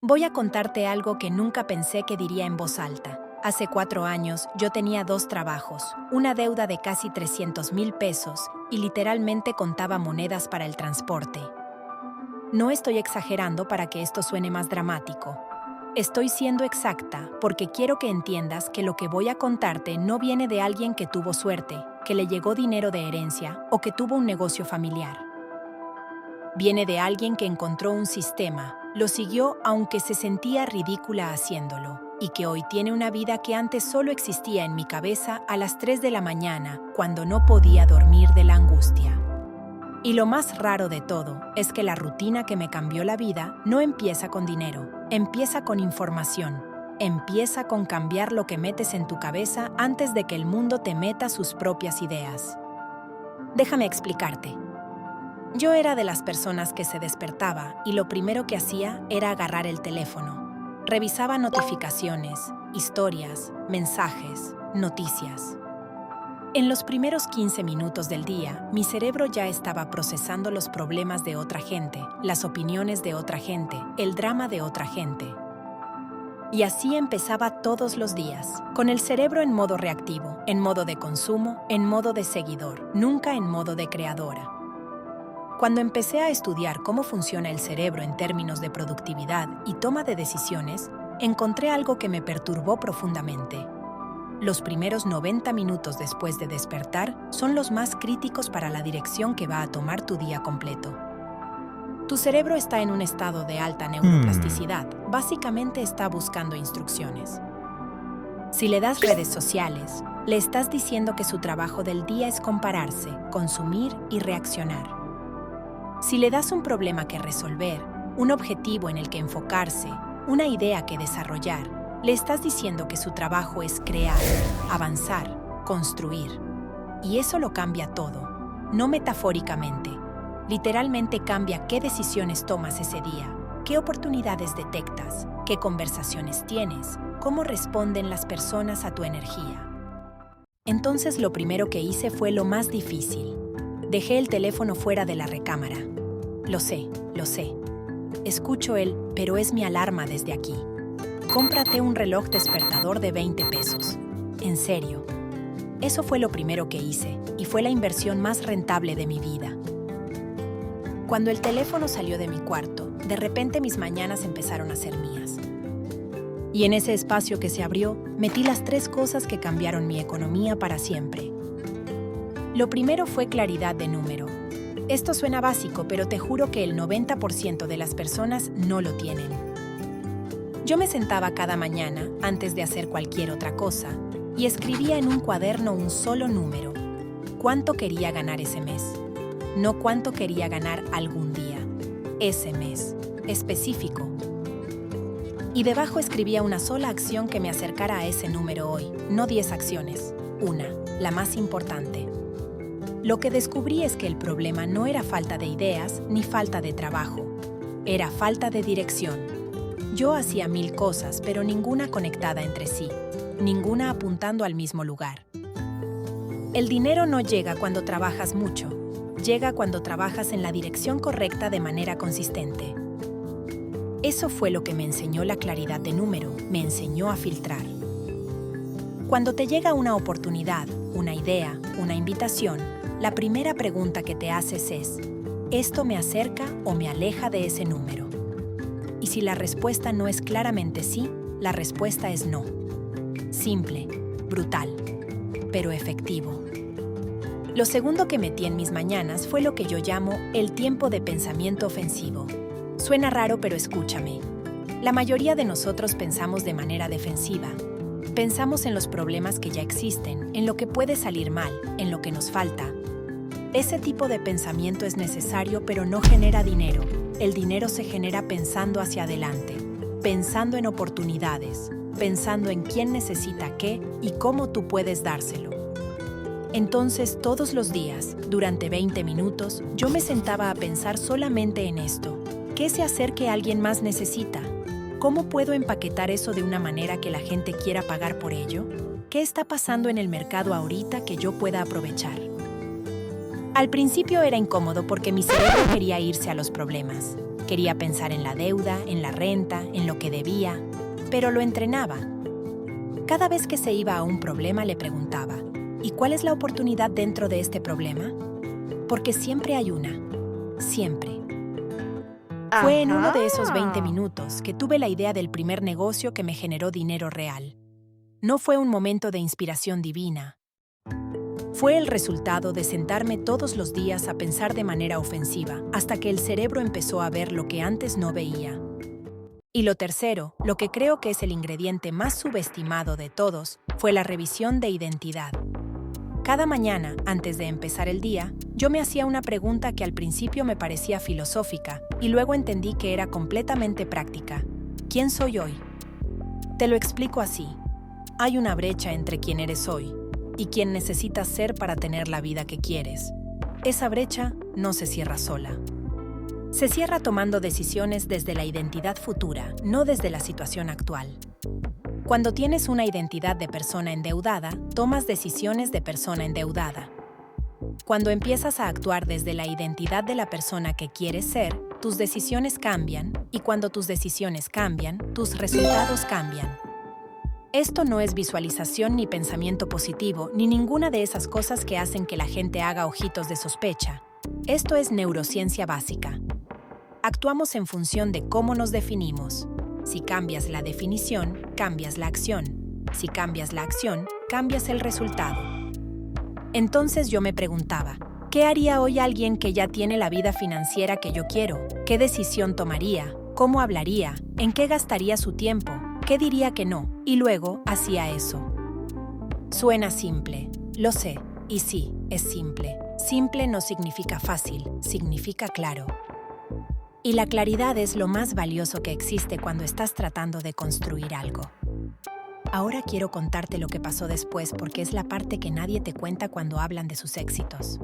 Voy a contarte algo que nunca pensé que diría en voz alta. Hace 4 años yo tenía 2 trabajos, una deuda de casi 300,000 pesos y literalmente contaba monedas para el transporte. No estoy exagerando para que esto suene más dramático. Estoy siendo exacta porque quiero que entiendas que lo que voy a contarte no viene de alguien que tuvo suerte, que le llegó dinero de herencia o que tuvo un negocio familiar. Viene de alguien que encontró un sistema, lo siguió aunque se sentía ridícula haciéndolo, y que hoy tiene una vida que antes solo existía en mi cabeza a las 3 de la mañana, cuando no podía dormir de la angustia. Y lo más raro de todo es que la rutina que me cambió la vida no empieza con dinero, empieza con información, empieza con cambiar lo que metes en tu cabeza antes de que el mundo te meta sus propias ideas. Déjame explicarte. Yo era de las personas que se despertaba y lo primero que hacía era agarrar el teléfono. Revisaba notificaciones, historias, mensajes, noticias. En los primeros 15 minutos del día, mi cerebro ya estaba procesando los problemas de otra gente, las opiniones de otra gente, el drama de otra gente. Y así empezaba todos los días, con el cerebro en modo reactivo, en modo de consumo, en modo de seguidor, nunca en modo de creadora. Cuando empecé a estudiar cómo funciona el cerebro en términos de productividad y toma de decisiones, encontré algo que me perturbó profundamente. Los primeros 90 minutos después de despertar son los más críticos para la dirección que va a tomar tu día completo. Tu cerebro está en un estado de alta neuroplasticidad, básicamente está buscando instrucciones. Si le das redes sociales, le estás diciendo que su trabajo del día es compararse, consumir y reaccionar. Si le das un problema que resolver, un objetivo en el que enfocarse, una idea que desarrollar, le estás diciendo que su trabajo es crear, avanzar, construir. Y eso lo cambia todo, no metafóricamente. Literalmente cambia qué decisiones tomas ese día, qué oportunidades detectas, qué conversaciones tienes, cómo responden las personas a tu energía. Entonces lo primero que hice fue lo más difícil. Dejé el teléfono fuera de la recámara. Lo sé. Escucho el, pero es mi alarma desde aquí. Cómprate un reloj despertador de 20 pesos. En serio. Eso fue lo primero que hice, y fue la inversión más rentable de mi vida. Cuando el teléfono salió de mi cuarto, de repente mis mañanas empezaron a ser mías. Y en ese espacio que se abrió, metí las 3 cosas que cambiaron mi economía para siempre. Lo primero fue claridad de número. Esto suena básico, pero te juro que el 90% de las personas no lo tienen. Yo me sentaba cada mañana, antes de hacer cualquier otra cosa, y escribía en un cuaderno un solo número. ¿Cuánto quería ganar ese mes? No cuánto quería ganar algún día. Ese mes. Específico. Y debajo escribía una sola acción que me acercara a ese número hoy, no 10 acciones. Una, la más importante. Lo que descubrí es que el problema no era falta de ideas ni falta de trabajo. Era falta de dirección. Yo hacía 1000 cosas, pero ninguna conectada entre sí, ninguna apuntando al mismo lugar. El dinero no llega cuando trabajas mucho, llega cuando trabajas en la dirección correcta de manera consistente. Eso fue lo que me enseñó la claridad de número, me enseñó a filtrar. Cuando te llega una oportunidad, una idea, una invitación, la primera pregunta que te haces es, ¿esto me acerca o me aleja de ese número? Y si la respuesta no es claramente sí, la respuesta es no. Simple, brutal, pero efectivo. Lo segundo que metí en mis mañanas fue lo que yo llamo el tiempo de pensamiento ofensivo. Suena raro, pero escúchame. La mayoría de nosotros pensamos de manera defensiva. Pensamos en los problemas que ya existen, en lo que puede salir mal, en lo que nos falta. Ese tipo de pensamiento es necesario, pero no genera dinero. El dinero se genera pensando hacia adelante, pensando en oportunidades, pensando en quién necesita qué y cómo tú puedes dárselo. Entonces, todos los días, durante 20 minutos, yo me sentaba a pensar solamente en esto. ¿Qué sé hacer que alguien más necesita? ¿Cómo puedo empaquetar eso de una manera que la gente quiera pagar por ello? ¿Qué está pasando en el mercado ahorita que yo pueda aprovechar? Al principio era incómodo porque mi cerebro quería irse a los problemas. Quería pensar en la deuda, en la renta, en lo que debía, pero lo entrenaba. Cada vez que se iba a un problema le preguntaba, ¿y cuál es la oportunidad dentro de este problema? Porque siempre hay una. Siempre. Fue en uno de esos 20 minutos que tuve la idea del primer negocio que me generó dinero real. No fue un momento de inspiración divina. Fue el resultado de sentarme todos los días a pensar de manera ofensiva, hasta que el cerebro empezó a ver lo que antes no veía. Y lo tercero, lo que creo que es el ingrediente más subestimado de todos, fue la revisión de identidad. Cada mañana, antes de empezar el día, yo me hacía una pregunta que al principio me parecía filosófica y luego entendí que era completamente práctica. ¿Quién soy hoy? Te lo explico así. Hay una brecha entre quién eres hoy y quién necesitas ser para tener la vida que quieres. Esa brecha no se cierra sola. Se cierra tomando decisiones desde la identidad futura, no desde la situación actual. Cuando tienes una identidad de persona endeudada, tomas decisiones de persona endeudada. Cuando empiezas a actuar desde la identidad de la persona que quieres ser, tus decisiones cambian, y cuando tus decisiones cambian, tus resultados cambian. Esto no es visualización ni pensamiento positivo, ni ninguna de esas cosas que hacen que la gente haga ojitos de sospecha. Esto es neurociencia básica. Actuamos en función de cómo nos definimos. Si cambias la definición, cambias la acción. Si cambias la acción, cambias el resultado. Entonces yo me preguntaba, ¿qué haría hoy alguien que ya tiene la vida financiera que yo quiero? ¿Qué decisión tomaría? ¿Cómo hablaría? ¿En qué gastaría su tiempo? ¿Qué diría que no? Y luego hacía eso. Suena simple, lo sé, y sí, es simple. Simple no significa fácil, significa claro. Y la claridad es lo más valioso que existe cuando estás tratando de construir algo. Ahora quiero contarte lo que pasó después porque es la parte que nadie te cuenta cuando hablan de sus éxitos.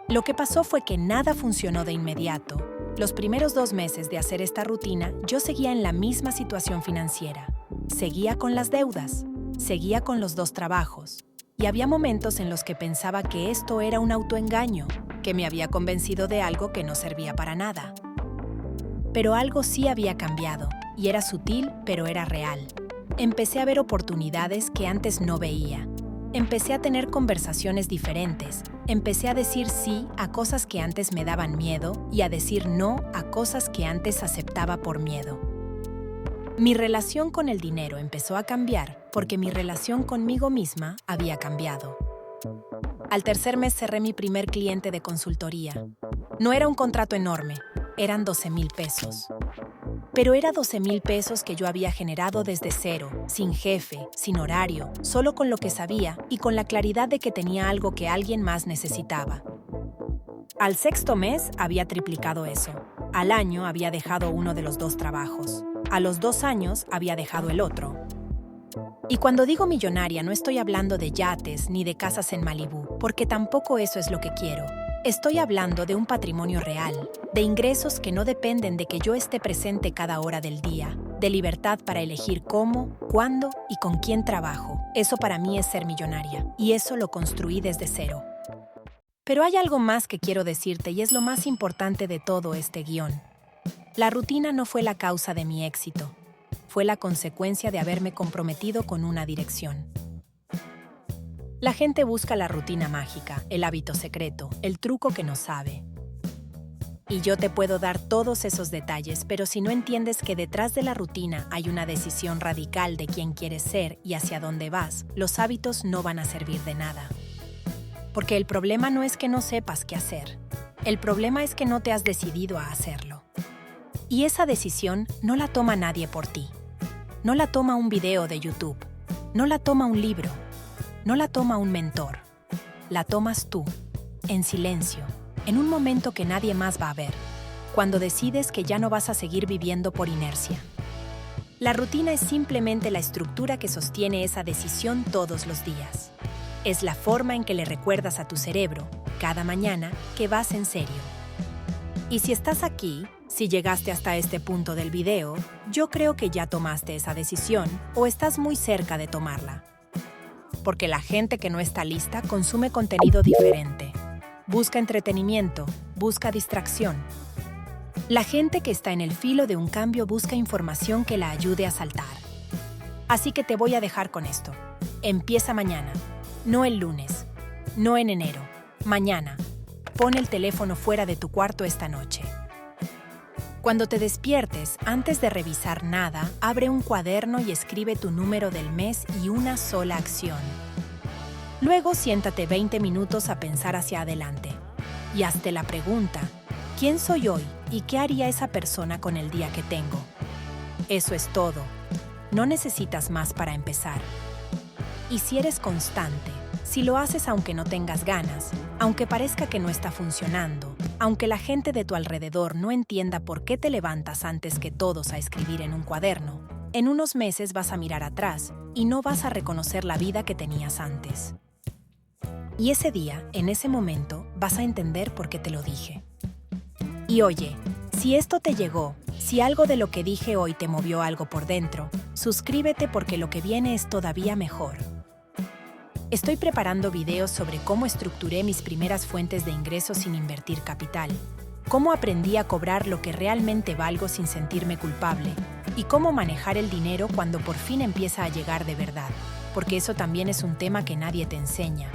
Lo que pasó fue que nada funcionó de inmediato. Los primeros 2 meses de hacer esta rutina, yo seguía en la misma situación financiera. Seguía con las deudas, seguía con los 2 trabajos. Y había momentos en los que pensaba que esto era un autoengaño, que me había convencido de algo que no servía para nada. Pero algo sí había cambiado, y era sutil, pero era real. Empecé a ver oportunidades que antes no veía. Empecé a tener conversaciones diferentes. Empecé a decir sí a cosas que antes me daban miedo y a decir no a cosas que antes aceptaba por miedo. Mi relación con el dinero empezó a cambiar porque mi relación conmigo misma había cambiado. Al tercer mes cerré mi primer cliente de consultoría. No era un contrato enorme, eran 12,000 pesos. Pero era 12,000 pesos que yo había generado desde cero, sin jefe, sin horario, solo con lo que sabía y con la claridad de que tenía algo que alguien más necesitaba. Al 6º mes había triplicado eso. Al año había dejado uno de los 2 trabajos. A los 2 años había dejado el otro. Y cuando digo millonaria no estoy hablando de yates ni de casas en Malibú, porque tampoco eso es lo que quiero. Estoy hablando de un patrimonio real, de ingresos que no dependen de que yo esté presente cada hora del día, de libertad para elegir cómo, cuándo y con quién trabajo. Eso para mí es ser millonaria, y eso lo construí desde cero. Pero hay algo más que quiero decirte y es lo más importante de todo este guión. La rutina no fue la causa de mi éxito. Fue la consecuencia de haberme comprometido con una dirección. La gente busca la rutina mágica, el hábito secreto, el truco que no sabe. Y yo te puedo dar todos esos detalles, pero si no entiendes que detrás de la rutina hay una decisión radical de quién quieres ser y hacia dónde vas, los hábitos no van a servir de nada. Porque el problema no es que no sepas qué hacer. El problema es que no te has decidido a hacerlo. Y esa decisión no la toma nadie por ti. No la toma un video de YouTube. No la toma un libro. No la toma un mentor. La tomas tú, en silencio, en un momento que nadie más va a ver, cuando decides que ya no vas a seguir viviendo por inercia. La rutina es simplemente la estructura que sostiene esa decisión todos los días. Es la forma en que le recuerdas a tu cerebro, cada mañana, que vas en serio. Y si estás aquí, si llegaste hasta este punto del video, yo creo que ya tomaste esa decisión o estás muy cerca de tomarla. Porque la gente que no está lista consume contenido diferente. Busca entretenimiento, busca distracción. La gente que está en el filo de un cambio busca información que la ayude a saltar. Así que te voy a dejar con esto. Empieza mañana, no el lunes, no en enero, mañana. Pon el teléfono fuera de tu cuarto esta noche. Cuando te despiertes, antes de revisar nada, abre un cuaderno y escribe tu número del mes y una sola acción. Luego siéntate 20 minutos a pensar hacia adelante y hazte la pregunta: ¿quién soy hoy y qué haría esa persona con el día que tengo? Eso es todo. No necesitas más para empezar. Y si eres constante, si lo haces aunque no tengas ganas, aunque parezca que no está funcionando, aunque la gente de tu alrededor no entienda por qué te levantas antes que todos a escribir en un cuaderno, en unos meses vas a mirar atrás y no vas a reconocer la vida que tenías antes. Y ese día, en ese momento, vas a entender por qué te lo dije. Y oye, si esto te llegó, si algo de lo que dije hoy te movió algo por dentro, suscríbete porque lo que viene es todavía mejor. Estoy preparando videos sobre cómo estructuré mis primeras fuentes de ingresos sin invertir capital, cómo aprendí a cobrar lo que realmente valgo sin sentirme culpable y cómo manejar el dinero cuando por fin empieza a llegar de verdad, porque eso también es un tema que nadie te enseña.